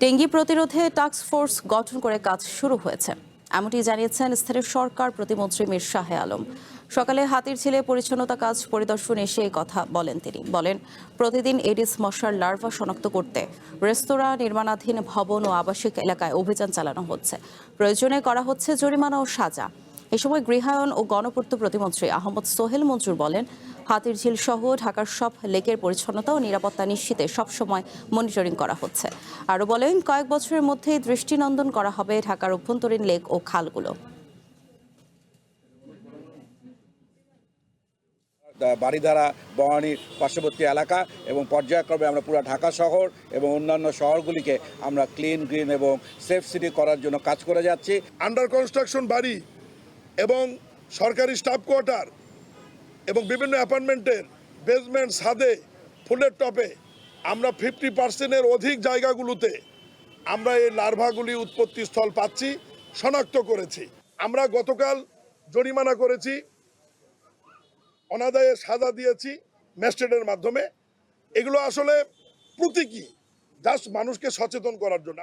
Dengue প্রতিরোধে task force গঠন করে কাজ শুরু হয়েছে, এমনটি জানিয়েছেন স্থানীয় সরকার প্রতিমন্ত্রী মীর শাহে আলম। সকালে হাতিরঝিলে পরিচ্ছন্নতা কাজ পরিদর্শন এসে এই কথা বলেন। তিনি বলেন, প্রতিদিন এডিস মশার লার্ভা শনাক্ত করতে রেস্তোরাঁ, নির্মাণাধীন ভবন ও আবাসিক এলাকায় অভিযান চালানো হচ্ছে। প্রয়োজনে করা হচ্ছে জরিমানা ও সাজা। এ সময় গৃহায়ন ও গণপূর্ত প্রতিমন্ত্রী আহমদ সোহেল মঞ্জুর বলেন, হাতিরঝিল সহ ঢাকার সব লেকের পরিচ্ছন্নতা ও নিরাপত্তা নিশ্চিতে সবসময় মনিটরিং করা হচ্ছে। আরও বলেন, কয়েক বছরের মধ্যেই দৃষ্টিনন্দন করা হবে ঢাকার অভ্যন্তরীণ লেক ও খালগুলো। বারিধারা, বনানীর পার্শ্ববর্তী এলাকা এবং পর্যায়ক্রমে আমরা পুরো ঢাকা শহর এবং অন্যান্য শহরগুলিকে আমরা ক্লিন, গ্রিন এবং সেফ সিটি করার জন্য কাজ করে যাচ্ছি। আন্ডার কনস্ট্রাকশন বাড়ি এবং সরকারি স্টাফ কোয়ার্টার এবং বিভিন্ন অ্যাপার্টমেন্টের বেসমেন্ট, ছাদে, ফুলের টপে আমরা 50% অধিক জায়গাগুলোতে আমরা এই লার্ভাগুলি উৎপত্তি স্থল পাচ্ছি, শনাক্ত করেছি। আমরা গতকাল জরিমানা করেছি, অনাদায়ে সাজা দিয়েছি ম্যাজিস্ট্রেটের মাধ্যমে। এগুলো আসলে প্রতীকী, জাস্ট মানুষকে সচেতন করার জন্য।